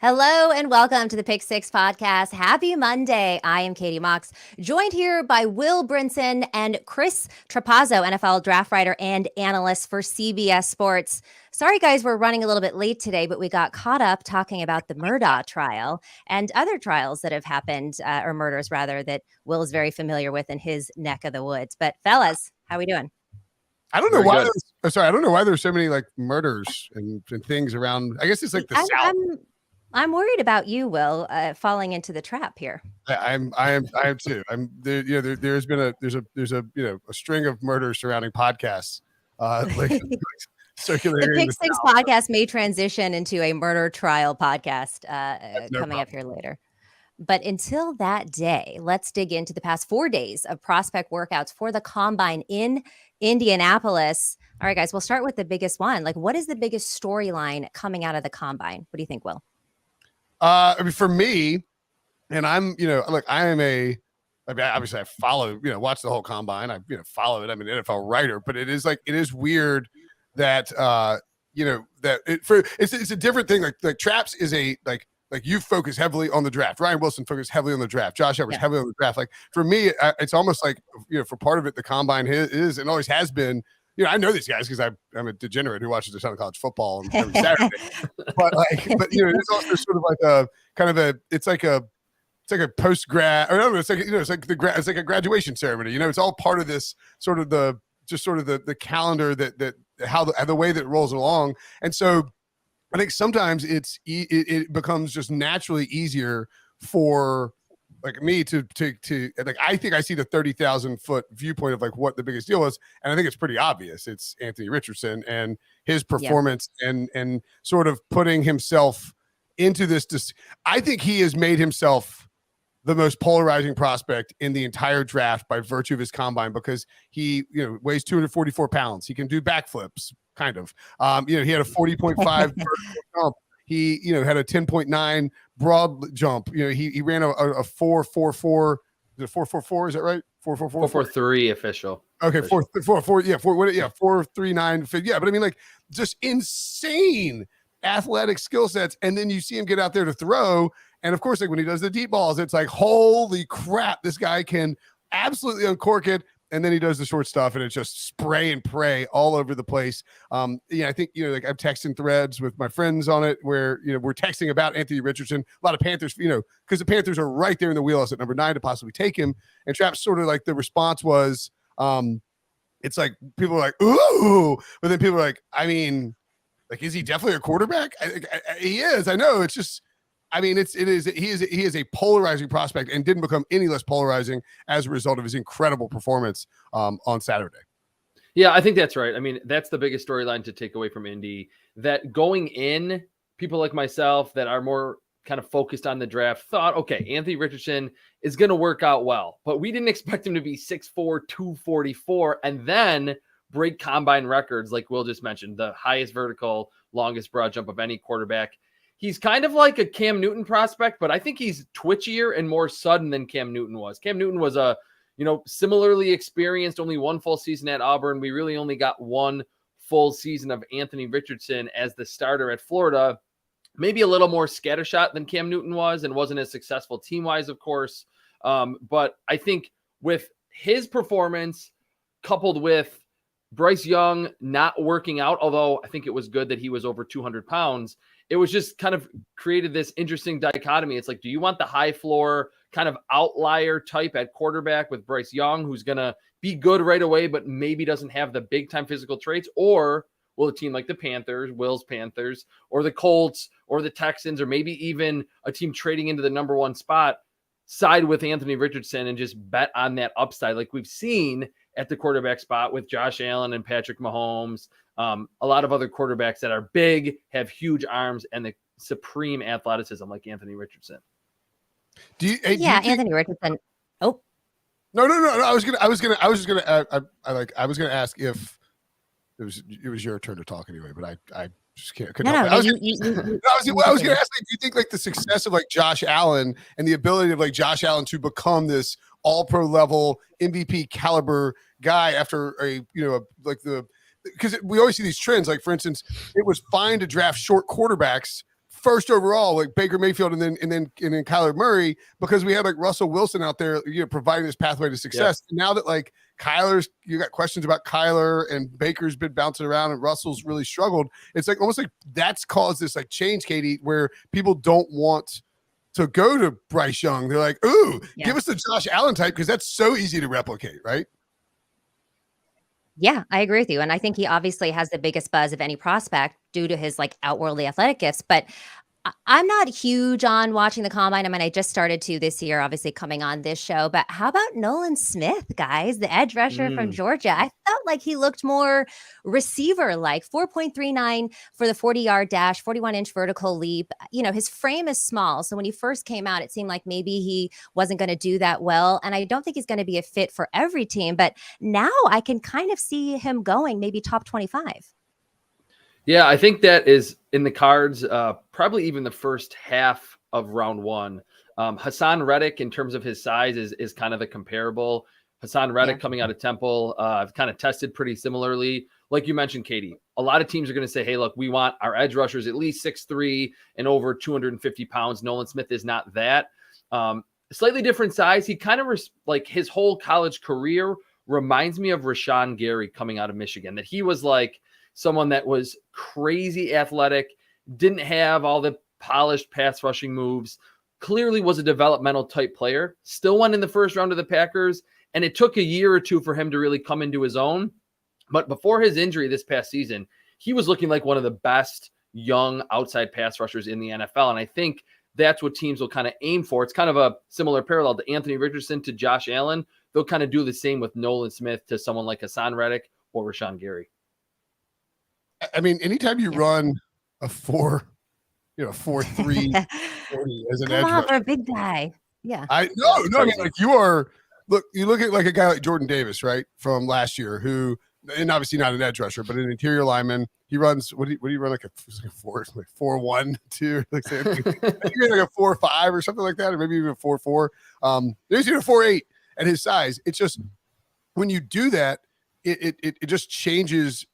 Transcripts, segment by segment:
Hello and welcome to the Pick Six podcast. Happy Monday. I am Katie Mox, joined here by Will Brinson and Chris Trapasso, NFL draft writer and analyst for CBS Sports. Sorry, guys, we're running a little bit late today, but we got caught up talking about the Murdaugh trial and other trials that have happened, or murders rather, that Will is very familiar with in his neck of the woods. But fellas, how we doing? I don't know why. I don't know why there's so many like murders and things around. I guess it's like the South. I'm worried about you, Will, falling into the trap here. I am too. I'm there. You know, there's been a string of murders surrounding podcasts. Circulating. The Pick Six podcast may transition into a murder trial podcast coming up here later. But until that day, let's dig into the past 4 days of prospect workouts for the Combine in Indianapolis. All right, guys, we'll start with the biggest one. Like, what is the biggest storyline coming out of the Combine? What do you think, Will? I mean, for me, and I'm, obviously I follow, watch the whole Combine. I, follow it. I'm an NFL writer, but it is weird that, it's a different thing. Like Traps is like you focus heavily on the draft. Ryan Wilson focused heavily on the draft. Josh Edwards heavily on the draft. Like for me, it's almost like, for part of it, the Combine is and always has been. I know these guys because I'm a degenerate who watches a ton of college football every Saturday. It's also sort of like a kind of a it's like a post grad or no, it's like a graduation ceremony. It's all part of this sort of the calendar that how the way that it rolls along. And so I think sometimes it becomes just naturally easier for like me to like, I think I see the 30,000 foot viewpoint of like what the biggest deal was. And I think it's pretty obvious. It's Anthony Richardson and his performance and sort of putting himself into this. I think he has made himself the most polarizing prospect in the entire draft by virtue of his Combine, because he, weighs 244 pounds. He can do backflips kind of, he had a 40.5 vertical jump. He, had a 10.9 broad jump. He ran a 4.44. Is it 4.44? Is that right? 4.44. 4.43 official. Okay, 4.44. Yeah, 4.39. Yeah, but I mean, like, just insane athletic skill sets. And then you see him get out there to throw. And of course, like when he does the deep balls, it's like, holy crap, this guy can absolutely uncork it. And then he does the short stuff, and it's just spray and pray all over the place. I think, like I'm texting threads with my friends on it where, we're texting about Anthony Richardson. A lot of Panthers, because the Panthers are right there in the wheelhouse at number 9 to possibly take him. And Trapp's sort of like the response was, it's like people are like, ooh, but then people are like, I mean, like, is he definitely a quarterback? He is. I know. It's just. I mean, he is a polarizing prospect and didn't become any less polarizing as a result of his incredible performance on Saturday. Yeah, I think that's right. I mean, that's the biggest storyline to take away from Indy, that going in, people like myself that are more kind of focused on the draft thought, okay, Anthony Richardson is going to work out well, but we didn't expect him to be 6'4", 244, and then break Combine records like Will just mentioned, the highest vertical, longest broad jump of any quarterback. He's kind of like a Cam Newton prospect, but I think he's twitchier and more sudden than Cam Newton was. Cam Newton was a, similarly experienced, only one full season at Auburn. We really only got one full season of Anthony Richardson as the starter at Florida. Maybe a little more scattershot than Cam Newton was, and wasn't as successful team-wise, of course. But I think with his performance coupled with Bryce Young not working out, although I think it was good that he was over 200 pounds, it was just kind of created this interesting dichotomy. It's like, do you want the high floor kind of outlier type at quarterback with Bryce Young, who's going to be good right away, but maybe doesn't have the big time physical traits? Or will a team like the Panthers, Will's Panthers, or the Colts, or the Texans, or maybe even a team trading into the number 1 spot, side with Anthony Richardson and just bet on that upside like we've seen at the quarterback spot with Josh Allen and Patrick Mahomes, a lot of other quarterbacks that are big, have huge arms, and the supreme athleticism like Anthony Richardson. Anthony Richardson. Oh, no. I was gonna ask if it was your turn to talk anyway, but I just couldn't help it. I was gonna ask, like, do you think like the success of like Josh Allen and the ability of like Josh Allen to become this all-pro level MVP caliber guy after because we always see these trends. Like, for instance, it was fine to draft short quarterbacks first overall, like Baker Mayfield and then Kyler Murray, because we had like Russell Wilson out there, providing this pathway to success. Yeah. Now that like you got questions about Kyler and Baker's been bouncing around and Russell's really struggled. It's like almost like that's caused this like change, Katie, where people don't want to go to Bryce Young. They're like, ooh, give us the Josh Allen type, because that's so easy to replicate, right? Yeah, I agree with you. And I think he obviously has the biggest buzz of any prospect due to his like outwardly athletic gifts. But I'm not huge on watching the combine. I mean, I just started to this year, obviously coming on this show. But how about Nolan Smith, guys, the edge rusher from Georgia? I felt like he looked more receiver-like. 4.39 for the 40-yard dash, 41-inch vertical leap. His frame is small. So when he first came out, it seemed like maybe he wasn't going to do that well. And I don't think he's going to be a fit for every team. But now I can kind of see him going maybe top 25. Yeah, I think that is in the cards, probably even the first half of round one. Hassan Reddick, in terms of his size, is kind of the comparable. Hassan Reddick coming out of Temple, kind of tested pretty similarly. Like you mentioned, Katie, a lot of teams are going to say, hey, look, we want our edge rushers at least 6'3" and over 250 pounds. Nolan Smith is not that. Slightly different size. He kind of, like his whole college career reminds me of Rashawn Gary coming out of Michigan, that he was like someone that was crazy athletic, didn't have all the polished pass rushing moves, clearly was a developmental type player, still went in the first round of the Packers. And it took a year or two for him to really come into his own. But before his injury this past season, he was looking like one of the best young outside pass rushers in the NFL. And I think that's what teams will kind of aim for. It's kind of a similar parallel to Anthony Richardson to Josh Allen. They'll kind of do the same with Nolan Smith to someone like Hassan Reddick or Rashawn Gary. I mean, anytime you run a 4-3 40 as an edge rusher, for a big guy. Yeah. I mean, like you look at like a guy like Jordan Davis, right, from last year, who, and obviously not an edge rusher, but an interior lineman. He runs, what do you run, like a 4.1, 2, like say, like a 4.5 or something like that, or maybe even a 4.4. There's even a 4.8 at his size. It's just, when you do that, it just changes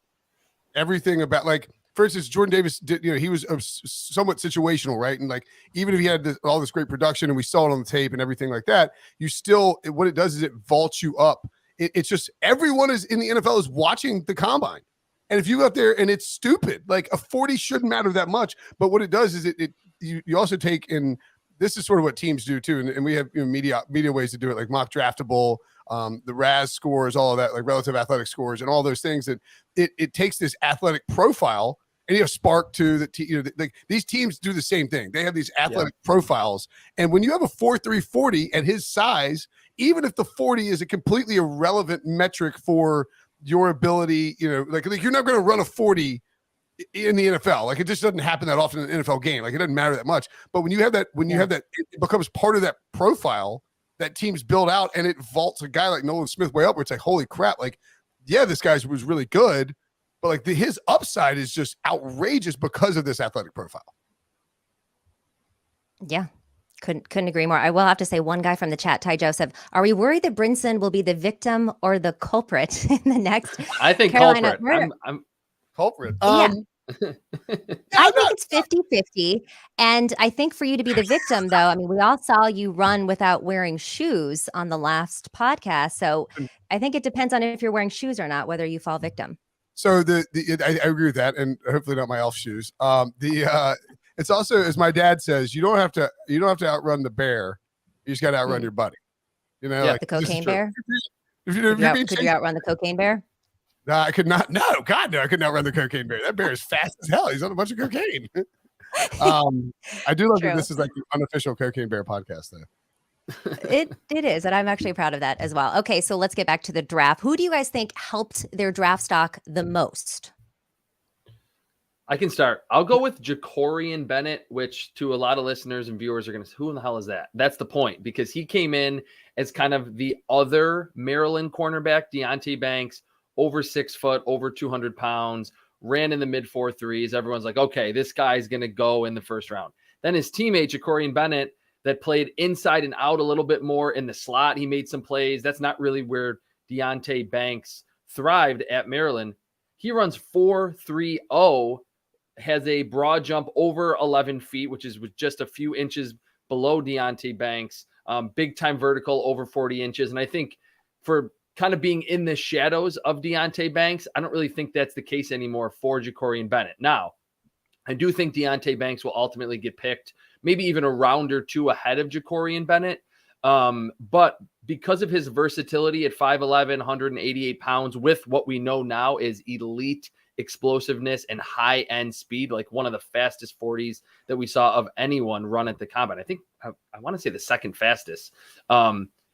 everything about, like, for instance, Jordan Davis did, he was somewhat situational, right? And like, even if he had all this great production and we saw it on the tape and everything like that, what it does is it vaults you up. It's just, everyone is in the NFL is watching the combine. And if you go out there, and it's stupid, like a 40 shouldn't matter that much. But what it does is you also take, and this is sort of what teams do too. And we have media ways to do it, like mock draftable, the RAS scores, all of that, like relative athletic scores and all those things, that it takes this athletic profile. And you have Spark too, that these teams do the same thing. They have these athletic profiles. And when you have a 4.3 40 at his size, even if the 40 is a completely irrelevant metric for your ability, like you're not going to run a 40 in the NFL. Like, it just doesn't happen that often in an NFL game. Like, it doesn't matter that much. But when you have that, it becomes part of that profile that teams build out, and it vaults a guy like Nolan Smith way up, where it's like, holy crap. Like, yeah, this guy was really good, but like his upside is just outrageous because of this athletic profile. Yeah. Couldn't agree more. I will have to say, one guy from the chat, Ty Joseph, are we worried that Brinson will be the victim or the culprit in the next I think Carolina culprit. I'm culprit. I think it's 50-50. And I think for you to be the victim, though, I mean, we all saw you run without wearing shoes on the last podcast. So I think it depends on if you're wearing shoes or not, whether you fall victim. So I agree with that, and hopefully not my elf shoes. It's also, as my dad says, you don't have to outrun the bear. You just got to outrun your buddy. Like the cocaine bear. Could you outrun the cocaine bear? No, I could not. No, God, no, I could not run the cocaine bear. That bear is fast as hell. He's on a bunch of cocaine. I do love that this is like the unofficial Cocaine Bear podcast, though. It is, and I'm actually proud of that as well. Okay, so let's get back to the draft. Who do you guys think helped their draft stock the most? I can start. I'll go with Jacorian Bennett, which to a lot of listeners and viewers are going to say, who in the hell is that? That's the point, because he came in as kind of the other Maryland cornerback, Deonte Banks, over 6 foot, over 200 pounds, ran in the mid 4.3s. Everyone's like, okay, this guy's going to go in the first round. Then his teammate, Jacorian Bennett, that played inside and out a little bit more in the slot. He made some plays. That's not really where Deonte Banks thrived at Maryland. He runs 4.30, has a broad jump over 11 feet, which is just a few inches below Deonte Banks. Big time vertical over 40 inches. And I think for kind of being in the shadows of Deonte Banks, I don't really think that's the case anymore for Ja'Cory Bennett. Now, I do think Deonte Banks will ultimately get picked, maybe even a round or two ahead of Ja'Cory Bennett. But because of his versatility at 5'11", 188 pounds, with what we know now is elite explosiveness and high-end speed, like one of the fastest 40s that we saw of anyone run at the combine. I think I want to say the second fastest.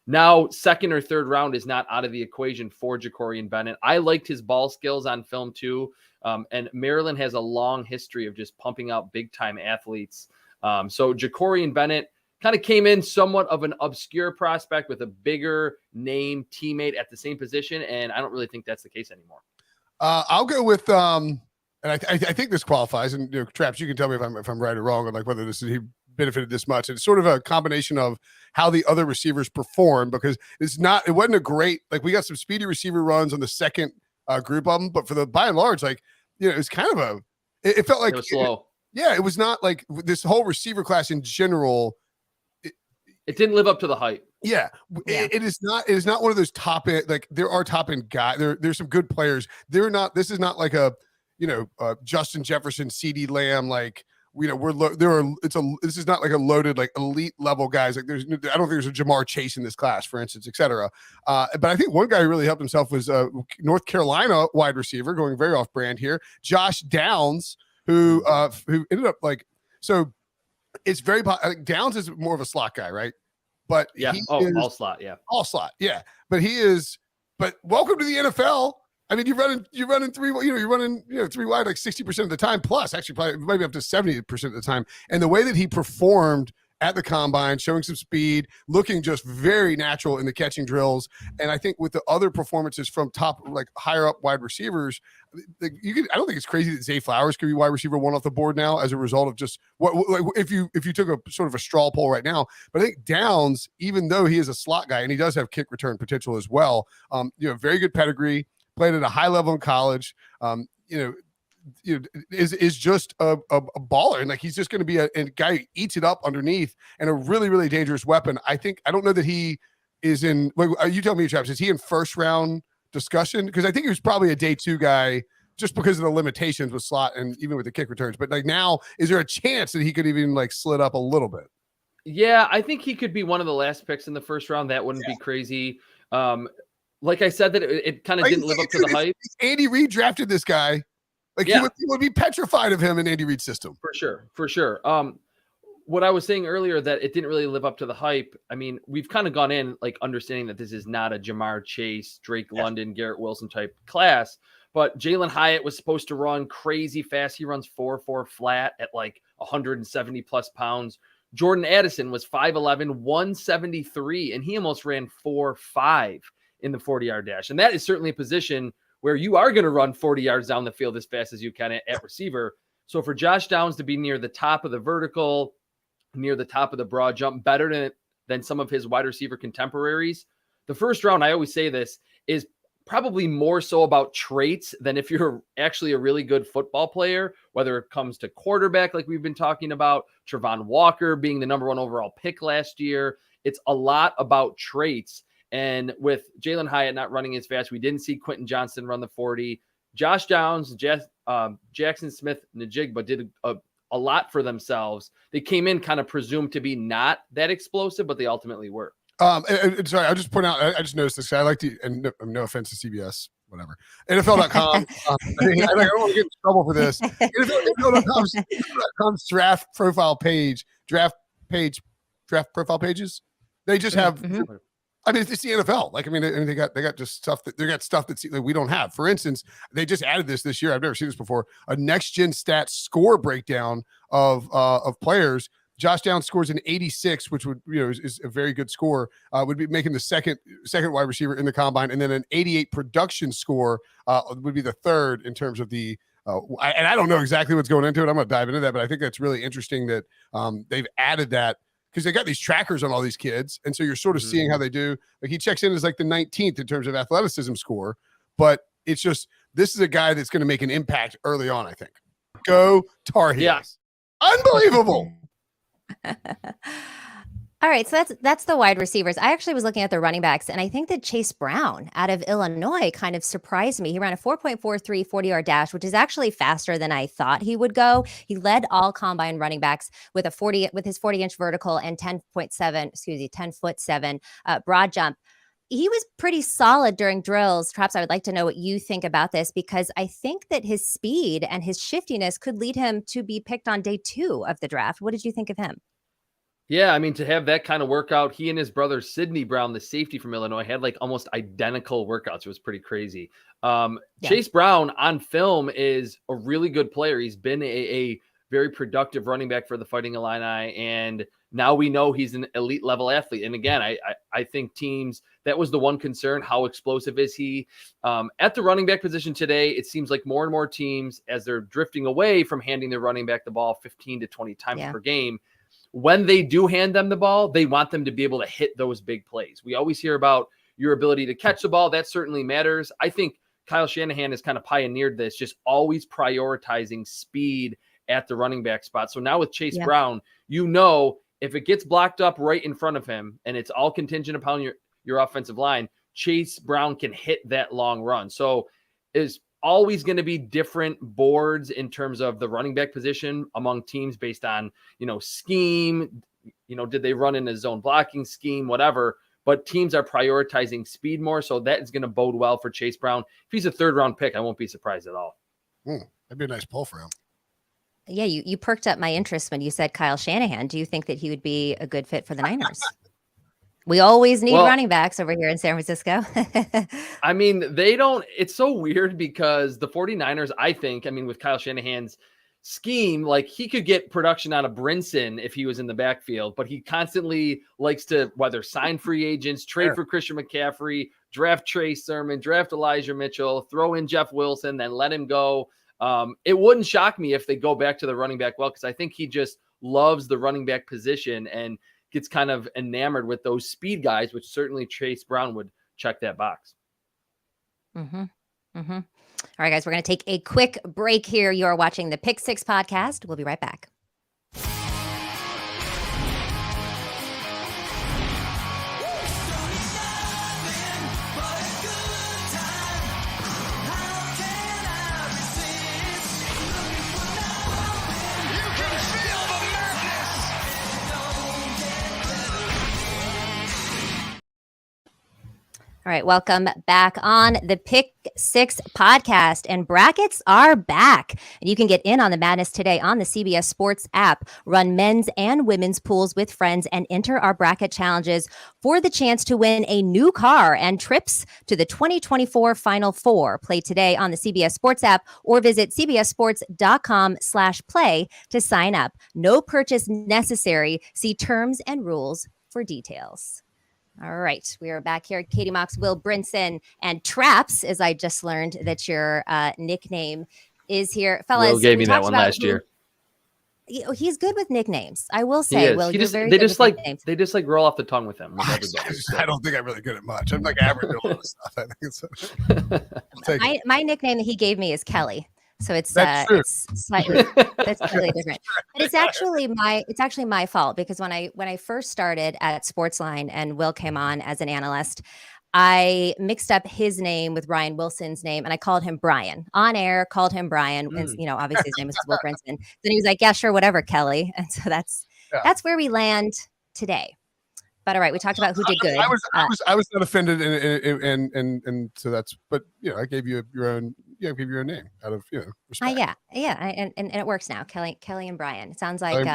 Now, second or third round is not out of the equation for Ja'Cory Bennett. I liked his ball skills on film too. And Maryland has a long history of just pumping out big-time athletes. So Ja'Cory Bennett kind of came in somewhat of an obscure prospect with a bigger name teammate at the same position, and I don't really think that's the case anymore. I'll go with and I think this qualifies. And Traps, you can tell me if I'm right or wrong, or like whether he benefited this much. It's sort of a combination of how the other receivers perform, because it wasn't a great, like, we got some speedy receiver runs on the second group of them, but for the by and large, like, it was kind of it felt like it was slow. It was not like this whole receiver class in general. It didn't live up to the hype. Yeah. It is not one of those top end, like, there are top end guys. There's some good players. This is not like a, Justin Jefferson, CD Lamb, like, this is not like a loaded, like, elite level guys. Like, I don't think there's a Jamar Chase in this class, for instance, et cetera. But I think one guy who really helped himself was North Carolina wide receiver, going very off brand here, Josh Downs, who ended up like, so it's very, I think Downs is more of a slot guy, right? But yeah, all slot, yeah. But welcome to the NFL. I mean, you're running three wide like 60% of the time, plus actually probably maybe up to 70% of the time. And the way that he performed at the combine, showing some speed, looking just very natural in the catching drills. And I think with the other performances from top, like, higher up wide receivers, I don't think it's crazy that Zay Flowers could be wide receiver one off the board now as a result of just if you took a sort of a straw poll right now. But I think Downs, even though he is a slot guy and he does have kick return potential as well, very good pedigree, played at a high level in college, is just a baller, and like, he's just going to be a guy who eats it up underneath, and a really, really dangerous weapon. I don't know that he is in. You tell me, Travis, is he in first round discussion? Because I think he was probably a day 2 guy just because of the limitations with slot and even with the kick returns. But like, now, is there a chance that he could even like slid up a little bit? Yeah, I think he could be one of the last picks in the first round. That wouldn't be crazy. Like I said, that it kind of didn't live up to the hype. Andy Reid drafted this guy. Like, he would be petrified of him in Andy Reid's system. For sure. What I was saying earlier, that it didn't really live up to the hype. I mean, we've kind of gone in like understanding that this is not a Jamar Chase, Drake London, Garrett Wilson type class, but Jalen Hyatt was supposed to run crazy fast. He runs 4.4 flat at like 170 plus pounds. Jordan Addison was 5'11", 173, and he almost ran 4.5 in the 40-yard dash. And that is certainly a position where you are going to run 40 yards down the field as fast as you can at receiver. So for Josh Downs to be near the top of the vertical, near the top of the broad jump, better than some of his wide receiver contemporaries, the first round, I always say this, is probably more so about traits than if you're actually a really good football player, whether it comes to quarterback, like we've been talking about, Travon Walker being the number 1 overall pick last year. It's a lot about traits. And with Jalen Hyatt not running as fast, we didn't see Quentin Johnston run the 40. Josh Downs, Jackson Smith-Njigba did a lot for themselves. They came in kind of presumed to be not that explosive, but they ultimately were. And sorry, I'll just point out, I just noticed this. I like to, and no offense to CBS, whatever, NFL.com. I don't want to get in trouble for this. NFL.com's draft profile pages. They just have. I mean, it's the NFL. Like, I mean, they got just stuff that we don't have. For instance, they just added this year. I've never seen this before. A next gen stats score breakdown of players. Josh Downs scores an 86, which would, is a very good score. Would be making the second wide receiver in the combine, and then an 88 production score would be the third in terms of the. And I don't know exactly what's going into it. I'm going to dive into that, but I think that's really interesting that they've added that, because they got these trackers on all these kids, and so you're sort of seeing how they do. Like, he checks in as like the 19th in terms of athleticism score, but it's just, this is a guy that's going to make an impact early on, I think. Go Tar Heels. Yeah. Unbelievable. All right, so that's the wide receivers. I actually was looking at the running backs, and I think that Chase Brown out of Illinois kind of surprised me. He ran a 4.43 40-yard dash, which is actually faster than I thought he would go. He led all combine running backs with his 40-inch vertical and 10.7 broad jump. He was pretty solid during drills. Traps, I would like to know what you think about this, because I think that his speed and his shiftiness could lead him to be picked on day 2 of the draft. What did you think of him? Yeah, I mean, to have that kind of workout, he and his brother Sidney Brown, the safety from Illinois, had like almost identical workouts. It was pretty crazy. Chase Brown on film is a really good player. He's been a very productive running back for the Fighting Illini, and now we know he's an elite level athlete. And again, I think teams, that was the one concern. How explosive is he? At the running back position today, it seems like more and more teams, as they're drifting away from handing their running back the ball 15 to 20 times per game, when they do hand them the ball, they want them to be able to hit those big plays. We always hear about your ability to catch the ball. That certainly matters. I think Kyle Shanahan has kind of pioneeered this, just always prioritizing speed at the running back spot. So now with Chase Brown, you know, if it gets blocked up right in front of him and it's all contingent upon your offensive line, Chase Brown can hit that long run. So is always going to be different boards in terms of the running back position among teams based on, scheme, did they run in a zone blocking scheme, whatever, but teams are prioritizing speed more. So that is going to bode well for Chase Brown. If he's a 3rd round pick, I won't be surprised at all. That'd be a nice pull for him. Yeah. You perked up my interest when you said Kyle Shanahan. Do you think that he would be a good fit for the Niners? We always need running backs over here in San Francisco. I mean, it's so weird because the 49ers, I think, with Kyle Shanahan's scheme, like he could get production out of Brinson if he was in the backfield, but he constantly likes to whether sign free agents, trade for Christian McCaffrey, draft Trey Sermon, draft Elijah Mitchell, throw in Jeff Wilson, then let him go. It wouldn't shock me if they go back to the running back because I think he just loves the running back position and gets kind of enamored with those speed guys, which certainly Chase Brown would check that box. All right, guys, we're going to take a quick break here. You're watching the Pick Six podcast. We'll be right back. All right, welcome back on the Pick Six podcast, and brackets are back. And you can get in on the madness today on the CBS Sports app. Run men's and women's pools with friends and enter our bracket challenges for the chance to win a new car and trips to the 2024 Final Four. Play today on the CBS Sports app or visit cbssports.com/play to sign up. No purchase necessary. See terms and rules for details. All right, we are back here. Katie Mox, Will Brinson, and Traps, as I just learned that your nickname is here. Fellas, Will gave me that one last year. He's good with nicknames. I will say, Will, they just like roll off the tongue with him. With everybody, so. I don't think I'm really good at much. I'm like average at a lot of stuff. I think my nickname that he gave me is Kelly. So it's slightly different, but it's actually my fault because when I first started at Sportsline and Will came on as an analyst, I mixed up his name with Ryan Wilson's name and I called him Brian on air. Called him Brian, and obviously his name is Will Brinson. Then he was like, "Yeah, sure, whatever, Kelly." And so that's where we land today. But all right, we talked about who did good. I was not offended, and so that's. But I gave you your own. Yeah, give your own name out of respect. And it works now. Kelly and Brian. It sounds like.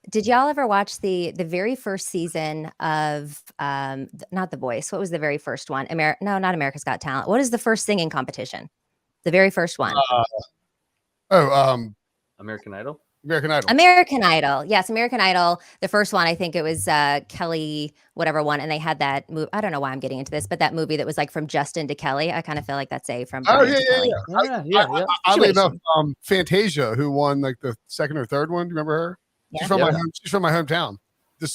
Did y'all ever watch the very first season of not The Voice? What was the very first one? Not America's Got Talent. What is the first singing competition? The very first one. American Idol. American Idol. Yes, American Idol. The first one, I think it was Kelly, whatever one. And they had that movie. I don't know why I'm getting into this, but that movie that was like from Justin to Kelly. I kind of feel like that's from Kelly. Oddly enough, Fantasia, who won like the second or third one. Do you remember her? Yeah. She's from my hometown.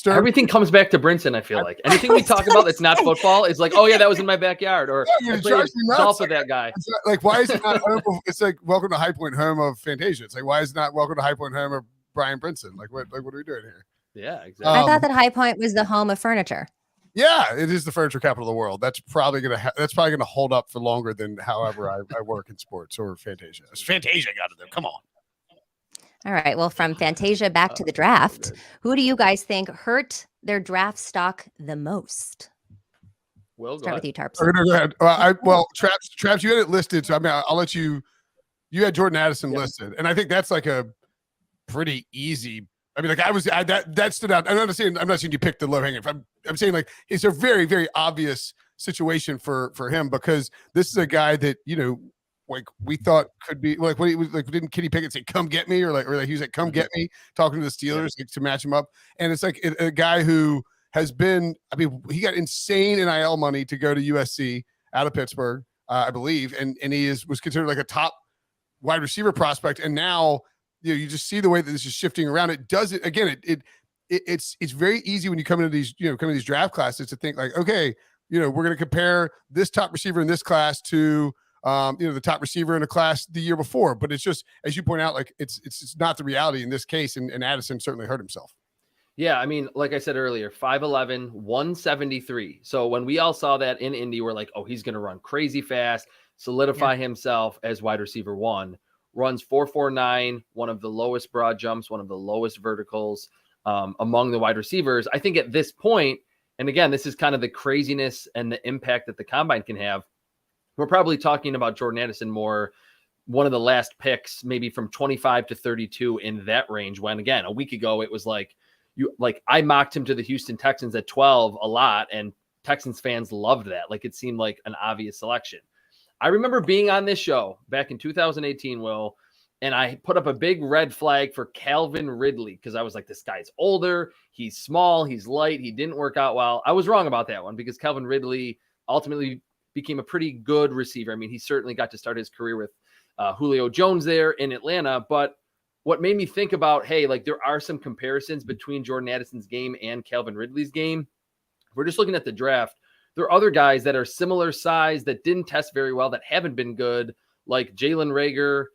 Everything comes back to Brinson. I feel like anything we talk about that's not football is like, oh yeah, that was in my backyard, or I played golf with that guy. Like, why is it not home of, it's like welcome to High Point, home of Fantasia. It's like, why is it not welcome to High Point, home of Brian Brinson? Like, what are we doing here? Yeah, exactly. I thought that High Point was the home of furniture. Yeah, it is the furniture capital of the world. That's probably gonna hold up for longer than however I work in sports or Fantasia. Fantasia got it there. Come on. All right. Well, from Fantasia back to the draft, who do you guys think hurt their draft stock the most? We'll start with you, Tarps. Go ahead. Well, Traps, you had it listed, so I mean, I'll let you. You had Jordan Addison listed, and I think that's like a pretty easy. I mean, like that stood out. I'm not saying you picked the low hanging. I'm saying like it's a very, very obvious situation for him, because this is a guy that, you know, like we thought could be like, what he was like, didn't Kenny Pickett say, come get me? Or like he was like, come get me, talking to the Steelers like, to match him up. And it's like a guy who has been, I mean, he got insane NIL money to go to USC out of Pittsburgh, I believe. And he was considered like a top wide receiver prospect. And now, you know, you just see the way that this is shifting around. It does it again. It's very easy when you come into these, you know, come into these draft classes to think like, okay, you know, we're going to compare this top receiver in this class to, you know, the top receiver in a class the year before. But it's just, as you point out, like it's not the reality in this case. And Addison certainly hurt himself. Yeah, I mean, like I said earlier, 5'11", 173. So when we all saw that in Indy, we're like, oh, he's going to run crazy fast, solidify himself as wide receiver one. Runs 4.49, one of the lowest broad jumps, one of the lowest verticals among the wide receivers. I think at this point, and again, this is kind of the craziness and the impact that the combine can have. We're probably talking about Jordan Addison more, one of the last picks, maybe from 25 to 32 in that range. When again, a week ago, it was like I mocked him to the Houston Texans at 12 a lot, and Texans fans loved that. Like it seemed like an obvious selection. I remember being on this show back in 2018, Will, and I put up a big red flag for Calvin Ridley because I was like, this guy's older, he's small, he's light, he didn't work out well. I was wrong about that one because Calvin Ridley ultimately became a pretty good receiver. I mean, he certainly got to start his career with Julio Jones there in Atlanta. But what made me think about, hey, like there are some comparisons between Jordan Addison's game and Calvin Ridley's game. We're just looking at the draft. There are other guys that are similar size that didn't test very well, that haven't been good, like Jalen Reagor,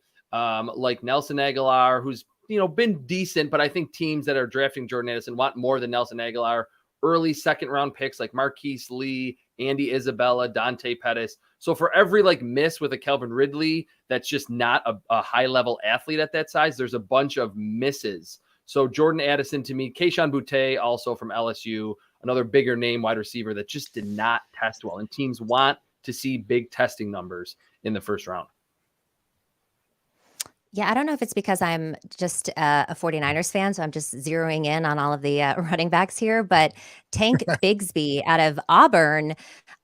like Nelson Aguilar, who's, you know, been decent, but I think teams that are drafting Jordan Addison want more than Nelson Aguilar. Early second-round picks like Marquise Lee, Andy Isabella, Dante Pettis. So for every like miss with a Calvin Ridley that's just not a high-level athlete at that size, there's a bunch of misses. So Jordan Addison to me, Kayshon Boutte also from LSU, another bigger name wide receiver that just did not test well. And teams want to see big testing numbers in the first round. Yeah, I don't know if it's because I'm just a 49ers fan, so I'm just zeroing in on all of the running backs here. But Tank Bixby out of Auburn,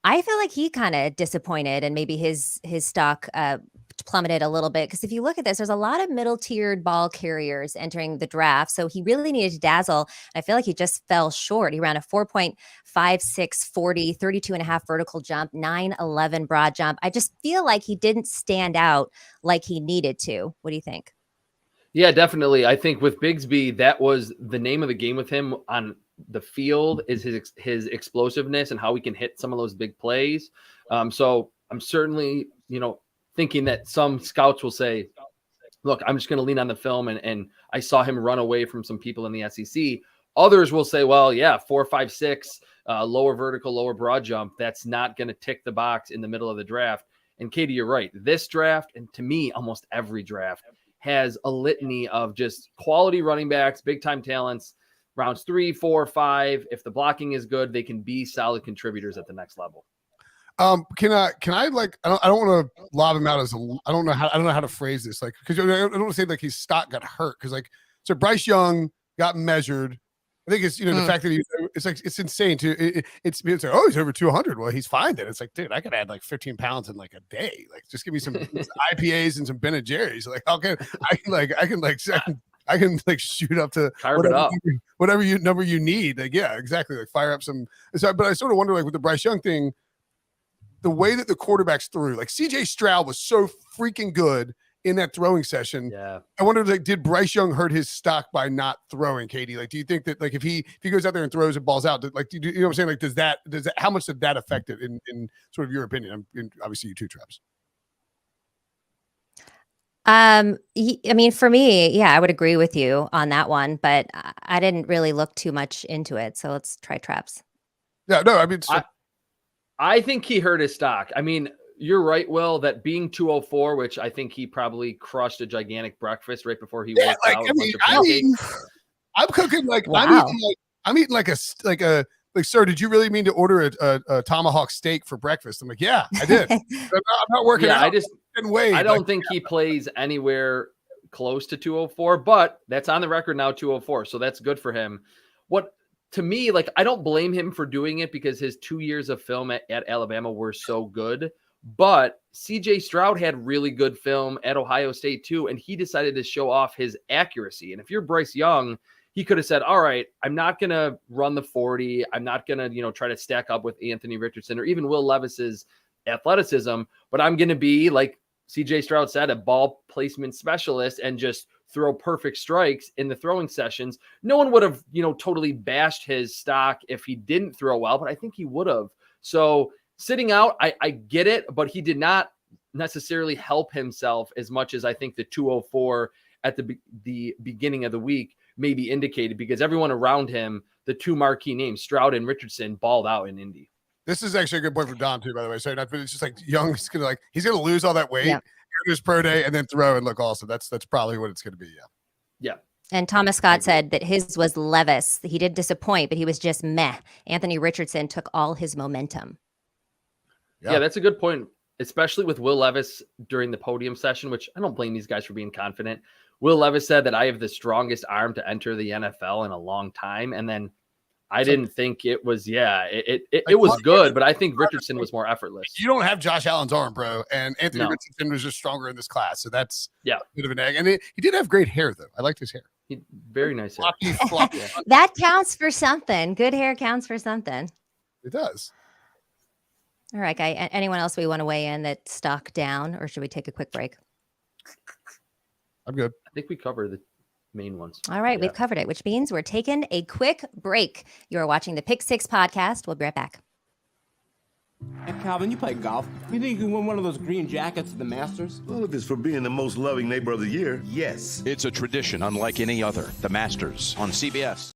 I feel like he kind of disappointed, and maybe his stock plummeted a little bit. Because if you look at this, there's a lot of middle-tiered ball carriers entering the draft, so he really needed to dazzle. I feel like he just fell short. He ran a 4.56 40, 32.5 vertical jump, 9.11 broad jump. I just feel like he didn't stand out like he needed to. What do you think? Yeah, definitely. I think with Bixby, that was the name of the game with him on the field, is his explosiveness and how he can hit some of those big plays. So I'm certainly, you know, thinking that some scouts will say, look, I'm just going to lean on the film, and I saw him run away from some people in the SEC. Others will say, well, yeah, 4.56, lower vertical, lower broad jump. That's not going to tick the box in the middle of the draft. And Katie, you're right. This draft, and to me, almost every draft, has a litany of just quality running backs, big time talents, rounds 3, 4, 5. If the blocking is good, they can be solid contributors at the next level. Can I like, I don't want to lob him out as I don't know how to phrase this. Like, cause I don't want to say like his stock got hurt. Cause like, so Bryce Young got measured. I think it's, you know, the fact that it's insane to it's like, oh, he's over 200. Well, he's fine then. It's like, dude, I could add like 15 pounds in like a day. Like, just give me some IPAs and some Ben and Jerry's. Like, okay, I can shoot up to whatever number you need. Like, yeah, exactly. Like fire up some. So, but I sort of wonder, like with the Bryce Young thing, the way that the quarterbacks threw, like CJ Stroud was so freaking good in that throwing session. Yeah. I wonder, like, did Bryce Young hurt his stock by not throwing, Katie? Like, do you think that, like, if he goes out there and throws and balls out, like, you know what I'm saying? Like, does that how much did that affect it in sort of your opinion? Obviously, you too, Traps. I mean, for me, yeah, I would agree with you on that one, but I didn't really look too much into it. So let's try Traps. Yeah, no, I mean, I think he hurt his stock. I mean, you're right, Will, that being 204, which I think he probably crushed a gigantic breakfast right before he worked out. I'm cooking like, wow. I'm eating like sir, did you really mean to order a tomahawk steak for breakfast? I'm like, yeah, I did. I'm not working out. I don't think he plays anywhere close to 204, but that's on the record now, 204. So that's good for him. To me, like, I don't blame him for doing it because his 2 years of film at Alabama were so good. But CJ Stroud had really good film at Ohio State too, and he decided to show off his accuracy. And if you're Bryce Young, he could have said, all right, I'm not going to run the 40. I'm not going to, try to stack up with Anthony Richardson or even Will Levis's athleticism, but I'm going to be, like CJ Stroud said, a ball placement specialist and just throw perfect strikes in the throwing sessions. No one would have, totally bashed his stock if he didn't throw well, but I think he would have. So sitting out, I get it, but he did not necessarily help himself as much as I think the 204 at the beginning of the week maybe indicated, because everyone around him, the two marquee names, Stroud and Richardson, balled out in Indy. This is actually a good point for Dom too, by the way. So but it's just like Young is he's gonna lose all that weight, his pro day, and then throw and look awesome. That's probably what it's gonna be. Yeah. And Thomas Scott said that his was Levis. He did disappoint, but he was just meh. Anthony Richardson took all his momentum. Yeah, that's a good point, especially with Will Levis during the podium session, which I don't blame these guys for being confident. Will Levis said that I have the strongest arm to enter the NFL in a long time. And then I didn't think it was, it was good, but I think Richardson was more effortless. You don't have Josh Allen's arm, bro. And Anthony Richardson was just stronger in this class. So that's a bit of an egg. And he did have great hair, though. I liked his hair. Very nice hair. Floppy. That counts for something. Good hair counts for something. It does. All right, guy. Anyone else we want to weigh in that stock down, or should we take a quick break? I'm good. I think we covered the main ones. All right, we've covered it, which means we're taking a quick break. You're watching the Pick Six podcast. We'll be right back. Hey, Calvin, you play golf. You think you can win one of those green jackets at the Masters? Well, if it's for being the most loving neighbor of the year, yes. It's a tradition unlike any other. The Masters on CBS.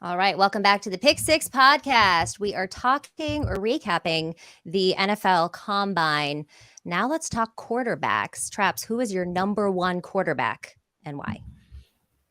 All right, welcome back to the Pick Six podcast. We are talking or recapping the NFL Combine. Now let's talk quarterbacks. Traps, who is your number one quarterback and why?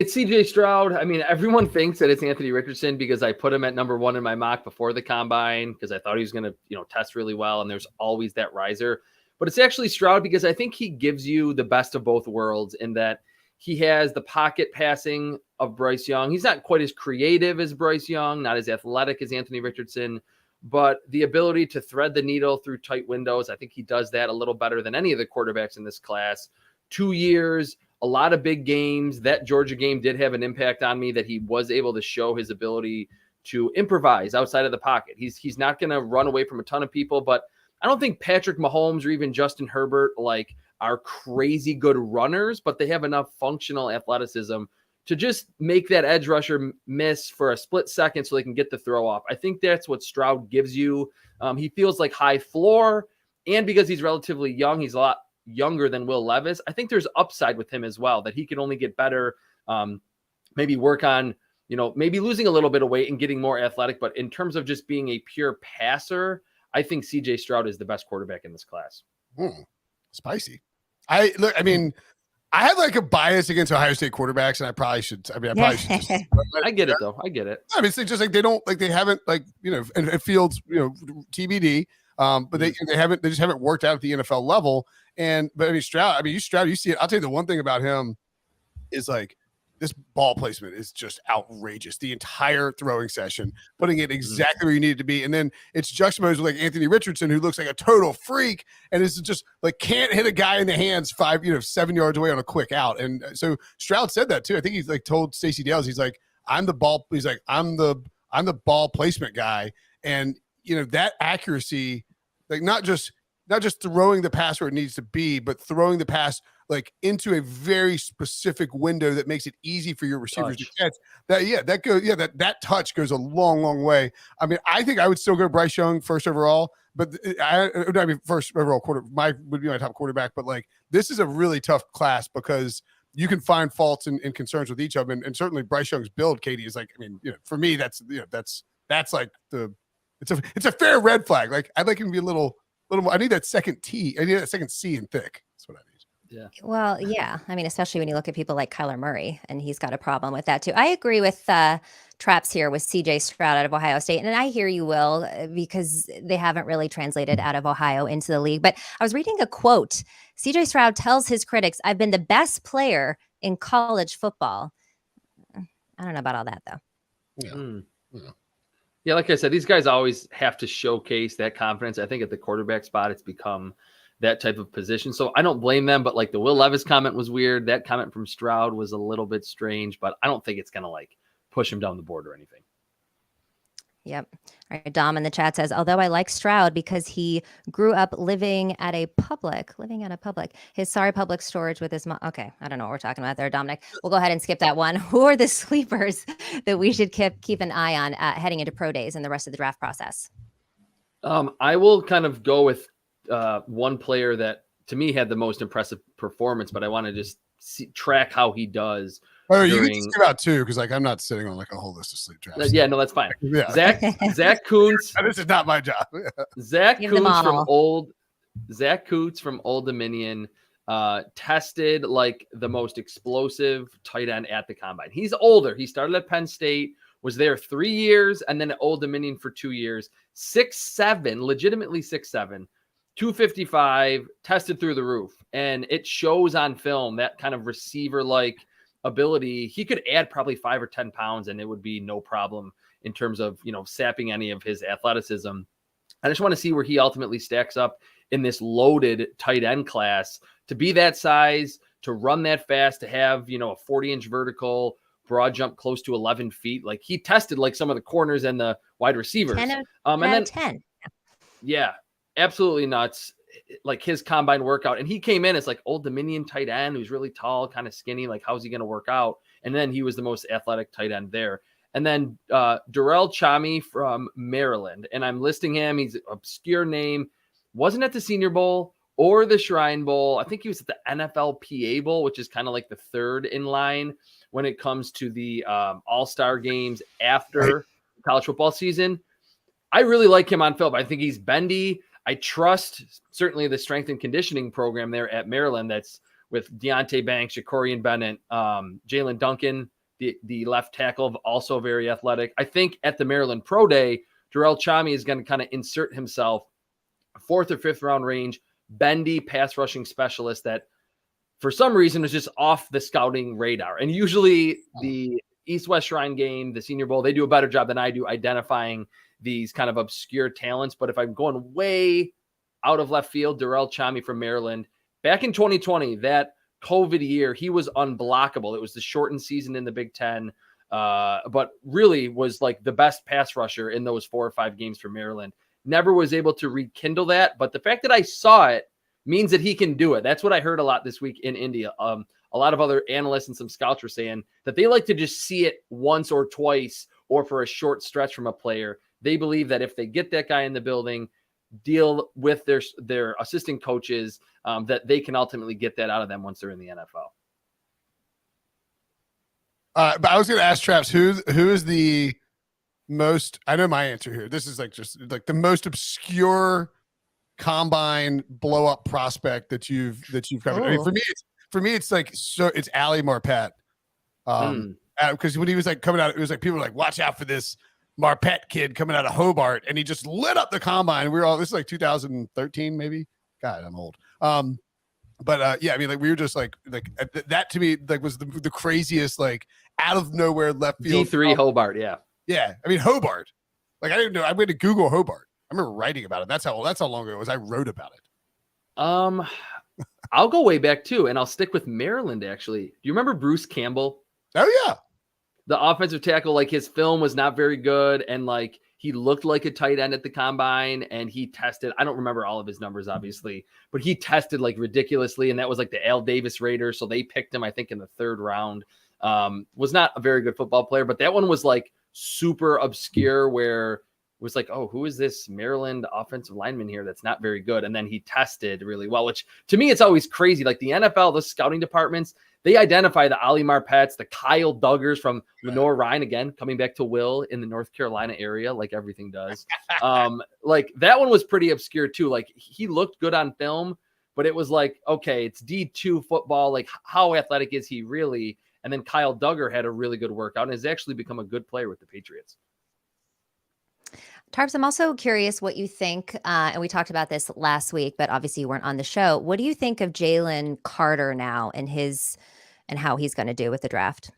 It's CJ Stroud. I mean, everyone thinks that it's Anthony Richardson because I put him at number one in my mock before the Combine because I thought he was going to, test really well, and there's always that riser. But it's actually Stroud because I think he gives you the best of both worlds in that he has the pocket passing of Bryce Young. He's not quite as creative as Bryce Young, not as athletic as Anthony Richardson, but the ability to thread the needle through tight windows, I think he does that a little better than any of the quarterbacks in this class. 2 years, a lot of big games. That Georgia game did have an impact on me that he was able to show his ability to improvise outside of the pocket. He's not going to run away from a ton of people, but I don't think Patrick Mahomes or even Justin Herbert are crazy good runners, but they have enough functional athleticism to just make that edge rusher miss for a split second so they can get the throw off. I think that's what Stroud gives you. He feels like high floor, and because he's relatively young, he's a lot younger than Will Levis. I think there's upside with him as well, that he can only get better, maybe work on, maybe losing a little bit of weight and getting more athletic. But in terms of just being a pure passer, I think CJ Stroud is the best quarterback in this class. Spicy. I have a bias against Ohio State quarterbacks, and I probably should. I probably should. Just, I get it though. I get it. I mean, it's just they don't they haven't and Fields TBD. But they just haven't worked out at the NFL level. But I mean Stroud. You see it. I'll tell you the one thing about him is this ball placement is just outrageous. The entire throwing session, putting it exactly where you need it to be. And then it's juxtaposed with Anthony Richardson, who looks like a total freak and is just can't hit a guy in the hands 7 yards away on a quick out. And so Stroud said that too. I think he's told Stacey Dales, he's I'm the ball placement guy. And that accuracy, not just not just throwing the pass where it needs to be, but throwing the pass like into a very specific window that makes it easy for your receivers to catch. That touch goes a long, long way. I mean, I think I would still go Bryce Young first overall, but first overall would be my top quarterback. But like, this is a really tough class because you can find faults and concerns with each of them. And certainly Bryce Young's build, Katie, is like, I mean, for me, that's like it's a fair red flag. Like, I'd like him to be a little more. I need that second T. I need that second C in thick. That's what I need. Yeah. Well, yeah. I mean, especially when you look at people like Kyler Murray, and he's got a problem with that too. I agree with Traps here with CJ Stroud out of Ohio State. And I hear you, Will, because they haven't really translated out of Ohio into the league. But I was reading a quote. CJ Stroud tells his critics, "I've been the best player in college football." I don't know about all that, though. Yeah, like I said, these guys always have to showcase that confidence. I think at the quarterback spot, it's become that type of position. So I don't blame them, but like the Will Levis comment was weird. That comment from Stroud was a little bit strange, but I don't think it's going to like push him down the board or anything. Yep. All right. Dom in the chat says, although I like Stroud because he grew up living at a public, his public storage with his mom. Okay. I don't know what we're talking about there, Dominic. We'll go ahead and skip that one. Who are the sleepers that we should keep an eye on heading into pro days and the rest of the draft process? I will kind of go with one player that to me had the most impressive performance, but I want to just track how he does. Oh, you can just give out two because like I'm not sitting on like a whole list of sleep drafts. Yeah, no, that's fine. Yeah. Zach Kuntz. This is not my job. Zach Kuntz from Old Dominion tested like the most explosive tight end at the combine. He's older. He started at Penn State, was there 3 years, and then at Old Dominion for 2 years. 6'7", legitimately 6'7", 255, tested through the roof. And it shows on film that kind of receiver-like ability. He could add probably 5 or 10 pounds and it would be no problem in terms of, sapping any of his athleticism. I just want to see where he ultimately stacks up in this loaded tight end class to be that size, to run that fast, to have, a 40-inch vertical, broad jump close to 11 feet. Like he tested like some of the corners and the wide receivers. 10 out of 10. Yeah, absolutely nuts. Like his combine workout, and he came in as like Old Dominion tight end who's really tall, kind of skinny. Like, how's he going to work out? And then he was the most athletic tight end there. And then Darrell Chami from Maryland, and I'm listing him. He's an obscure name. Wasn't at the Senior Bowl or the Shrine Bowl. I think he was at the NFLPA Bowl, which is kind of like the third in line when it comes to the All-Star games after college football season. I really like him on film. I think he's bendy. I trust certainly the strength and conditioning program there at Maryland. That's with Deonte Banks, Ja'Cory Bennett, Jalen Duncan, the left tackle, also very athletic. I think at the Maryland Pro Day, Darrell Chami is going to kind of insert himself 4th or 5th round range, bendy pass rushing specialist that for some reason was just off the scouting radar. And usually the East-West Shrine game, the Senior Bowl, they do a better job than I do identifying these kind of obscure talents. But if I'm going way out of left field, Darrell Chami from Maryland, back in 2020, that COVID year, he was unblockable. It was the shortened season in the Big Ten, but really was like the best pass rusher in those 4 or 5 games for Maryland. Never was able to rekindle that. But the fact that I saw it means that he can do it. That's what I heard a lot this week in India. A lot of other analysts and some scouts were saying that they like to just see it once or twice or for a short stretch from a player. They believe that if they get that guy in the building, deal with their assistant coaches, that they can ultimately get that out of them once they're in the NFL. But I was going to ask Traps, who is the most, I know my answer here. This is like just like the most obscure combine blow up prospect that you've covered. I mean, for me, it's like, so it's Ali Marpet. Because when he was like coming out, it was like, people were like, watch out for this Marpet kid coming out of Hobart, and he just lit up the combine. We were all, this is like 2013, maybe. God, I'm old. But yeah, I mean, like we were just like that to me, like was the craziest, like out of nowhere left field. D3 Hobart, yeah. Yeah, I mean Hobart. Like I didn't know. I went to Google Hobart. I remember writing about it. That's how long ago it was. I wrote about it. I'll go way back too, and I'll stick with Maryland. Actually, do you remember Bruce Campbell? Oh yeah. The offensive tackle, like his film was not very good, and like He looked like a tight end at the combine, and he tested. I don't remember all of his numbers, obviously, but he tested like ridiculously. And that was like the Al Davis Raiders. So they picked him, I think, in the 3rd round. Was not a very good football player, but that one was like super obscure where it was like, oh, who is this Maryland offensive lineman here that's not very good? And then he tested really well, which to me, it's always crazy. Like the NFL, the scouting departments, they identify the Ali Marpettes, the Kyle Duggars from Lenore Ryan, again, coming back to Will in the North Carolina area, like everything does. Like that one was pretty obscure too. Like he looked good on film, but it was like, okay, it's D2 football. Like how athletic is he really? And then Kyle Duggar had a really good workout and has actually become a good player with the Patriots. Tarps, I'm also curious what you think, and we talked about this last week, but obviously you weren't on the show. What do you think of Jalen Carter now and how he's going to do with the draft?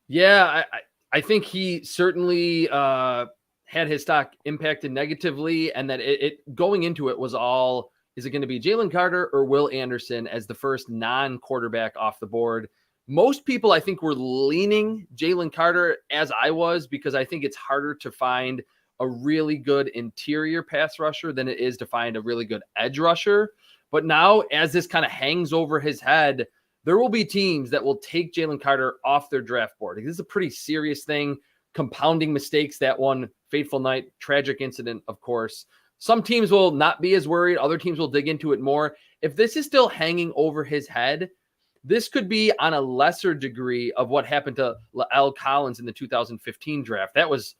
Yeah, I think he certainly had his stock impacted negatively, and that it going into it was all, is it going to be Jalen Carter or Will Anderson as the first non-quarterback off the board? Most people, I think, were leaning Jalen Carter, as I was, because I think it's harder to find a really good interior pass rusher than it is to find a really good edge rusher. But now, as this kind of hangs over his head, there will be teams that will take Jalen Carter off their draft board. This is a pretty serious thing, compounding mistakes, that one fateful night, tragic incident, of course. Some teams will not be as worried. Other teams will dig into it more. If this is still hanging over his head, this could be on a lesser degree of what happened to La'el Collins in the 2015 draft. That was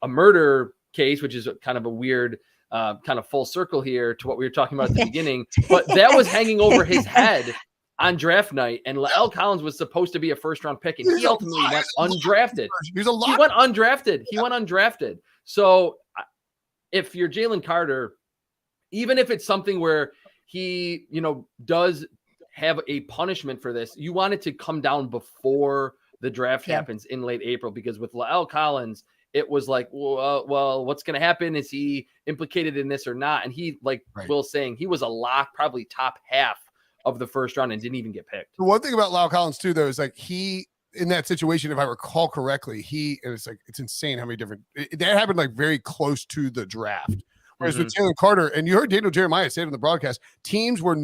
a murder case, which is kind of a weird kind of full circle here to what we were talking about at the beginning. But that was hanging over his head on draft night, and La'el Collins was supposed to be a first-round pick, and he ultimately went undrafted. He went undrafted. He went undrafted. So if you're Jalen Carter, even if it's something where he, does have a punishment for this, you want it to come down before the draft happens in late April, because with La'el Collins, it was like, well, what's going to happen? Is he implicated in this or not? And he, Will's saying, he was a lock, probably top half of the first round, and didn't even get picked. The one thing about La'el Collins too, though, is like in that situation, if I recall correctly, it's insane how many different, that happened like very close to the draft. Whereas with Jalen Carter, and you heard Daniel Jeremiah say it on the broadcast, teams were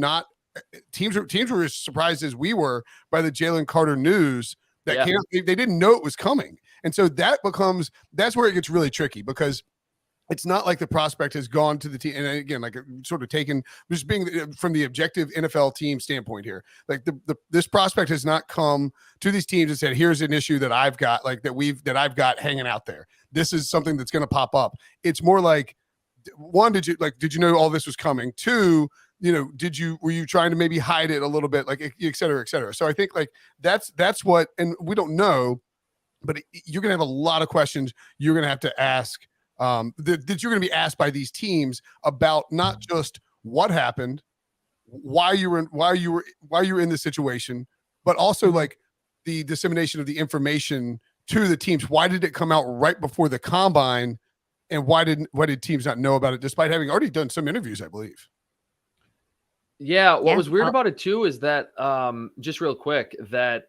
as surprised as we were by the Jalen Carter news that came out. They didn't know it was coming. And so that's where it gets really tricky, because it's not like the prospect has gone to the team. And again, like sort of taken, just being from the objective NFL team standpoint here, like this prospect has not come to these teams and said, here's an issue that I've got, like that I've got hanging out there. This is something that's going to pop up. It's more like, one, did you know all this was coming? Two, were you trying to maybe hide it a little bit, like et cetera, et cetera. So I think like that's what, and we don't know, but you're going to have a lot of questions you're going to have to ask that you're going to be asked by these teams about not just what happened, why you were in this situation, but also like the dissemination of the information to the teams. Why did it come out right before the combine, and why did teams not know about it despite having already done some interviews, I believe? Yeah, what was weird about it too is that just real quick, that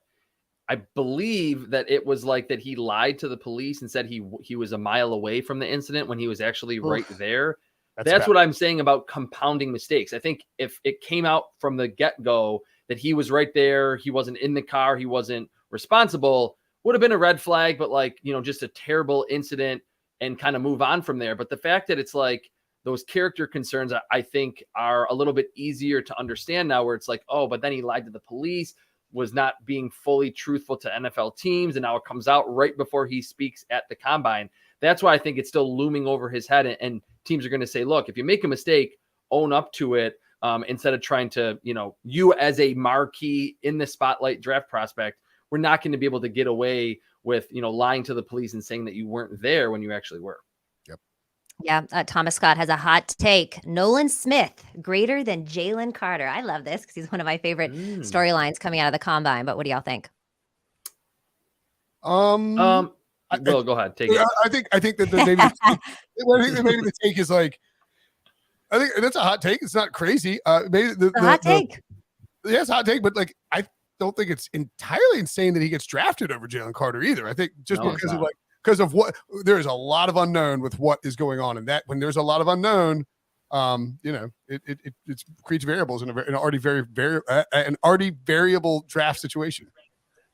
I believe that it was like that he lied to the police and said he was a mile away from the incident when he was actually right there. That's what I'm saying about compounding mistakes. I think if it came out from the get-go that he was right there, he wasn't in the car, he wasn't responsible, would have been a red flag, but just a terrible incident and kind of move on from there. But the fact that it's like those character concerns, I think, are a little bit easier to understand now, where it's like, oh, but then he lied to the police, was not being fully truthful to NFL teams, and now it comes out right before he speaks at the combine. That's why I think it's still looming over his head, and teams are going to say, look, if you make a mistake, own up to it, instead of trying to, you as a marquee in the spotlight draft prospect, we're not going to be able to get away with, lying to the police and saying that you weren't there when you actually were. Yeah, Thomas Scott has a hot take. Nolan Smith greater than Jalen Carter. I love this because he's one of my favorite storylines coming out of the combine. But what do y'all think? Will, go ahead, take it. I think that maybe the take is like, I think that's a hot take. It's not crazy. Maybe the hot take. Yeah, it's a hot take, but like I don't think it's entirely insane that he gets drafted over Jalen Carter either. I think just because of like of what there is a lot of unknown with what is going on, and that when there's a lot of unknown, it creates variables in an already variable draft situation.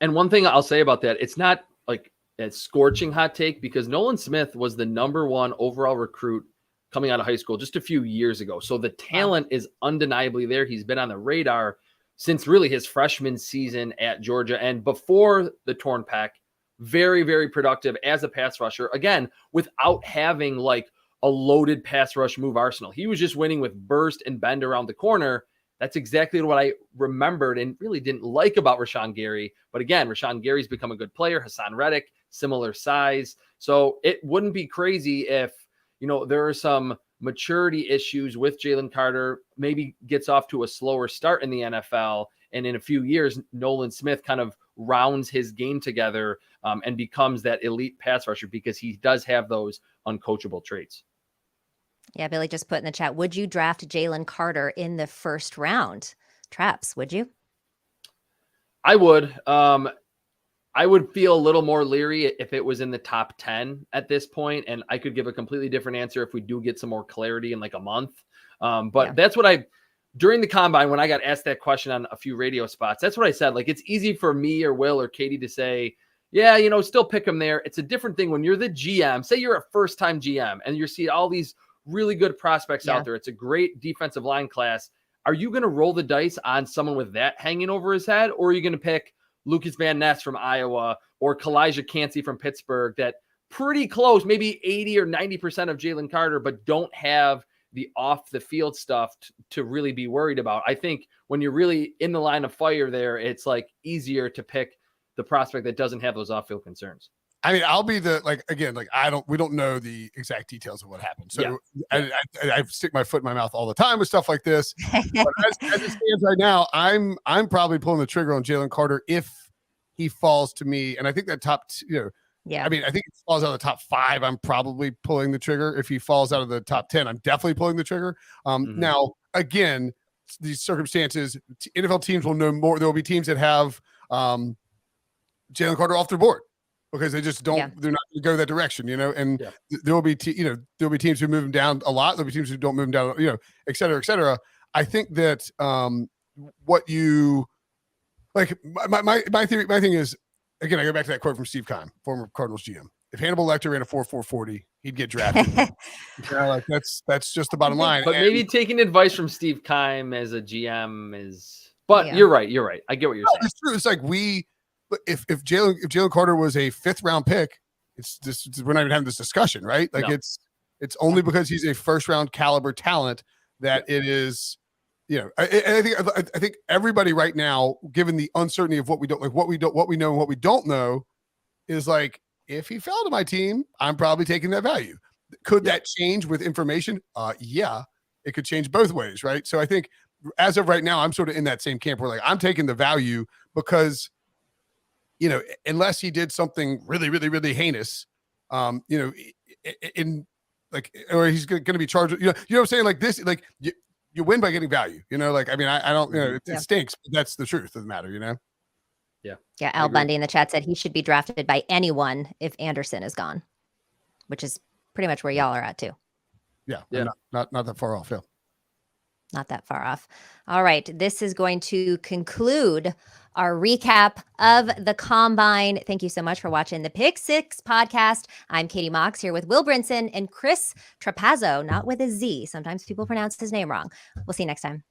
And one thing I'll say about that, it's not like a scorching hot take, because Nolan Smith was the #1 overall recruit coming out of high school just a few years ago. So the talent is undeniably there. He's been on the radar since really his freshman season at Georgia. And before the torn pec, very, very productive as a pass rusher. Again, without having like a loaded pass rush move arsenal. He was just winning with burst and bend around the corner. That's exactly what I remembered and really didn't like about Rashawn Gary. But again, Rashawn Gary's become a good player. Hassan Reddick, similar size. So it wouldn't be crazy if, there are some maturity issues with Jalen Carter, maybe gets off to a slower start in the NFL. And in a few years, Nolan Smith kind of rounds his game together and becomes that elite pass rusher, because he does have those uncoachable traits. Yeah, Billy just put in the chat, would you draft Jalen Carter in the first round? Traps, would you? I would. I would feel a little more leery if it was in the top 10 at this point, and I could give a completely different answer if we do get some more clarity in like a month. That's what during the combine, when I got asked that question on a few radio spots, that's what I said. Like, it's easy for me or Will or Katie to say, yeah, still pick him there. It's a different thing when you're the GM. Say you're a first-time GM and you're seeing all these really good prospects out there. It's a great defensive line class. Are you going to roll the dice on someone with that hanging over his head? Or are you going to pick Lucas Van Ness from Iowa or Kalijah Cansey from Pittsburgh, that pretty close, maybe 80 or 90% of Jalen Carter, but don't have the off the field stuff to really be worried about? I think when you're really in the line of fire there, it's like easier to pick the prospect that doesn't have those off field concerns. I mean, I'll be we don't know the exact details of what happened. So I stick my foot in my mouth all the time with stuff like this. But as it stands right now, I'm probably pulling the trigger on Jalen Carter if he falls to me. And I think that I think if he falls out of the top 5, I'm probably pulling the trigger. If he falls out of the top 10, I'm definitely pulling the trigger. Now, again, these circumstances, NFL teams will know more. There will be teams that have Jalen Carter off their board, because they just don't, they're not going to go that direction, and there will be, there'll be teams who move him down a lot. There'll be teams who don't move him down, et cetera, et cetera. I think that what you like, my thing is, again, I go back to that quote from Steve Keim, former Cardinals GM. If Hannibal Lecter ran a 4.40, he'd get drafted. That's just the bottom line. But maybe taking advice from Steve Keim as a GM is, but you're right. I get what you're saying. It's true. It's like if Jalen Carter was a 5th round pick, we're not even having this discussion, right? Like it's only because he's a first round caliber talent that it is, I think everybody right now, given the uncertainty of what we don't like, what we know and what we don't know, is like, if he fell to my team, I'm probably taking that value. Could that change with information? Yeah, it could change both ways, right? So I think as of right now, I'm sort of in that same camp where like I'm taking the value because, unless he did something really, really, really heinous, in like, or he's going to be charged, what I'm saying? Like this, like you win by getting value, I don't, it stinks, but that's the truth of the matter, Yeah. Al Bundy in the chat said he should be drafted by anyone if Anderson is gone, which is pretty much where y'all are at too. Yeah. Not that far off. Yeah. Not that far off. All right. This is going to conclude our recap of the Combine. Thank you so much for watching the Pick Six podcast. I'm Katie Mox here with Will Brinson and Chris Trapasso, not with a Z. Sometimes people pronounce his name wrong. We'll see you next time.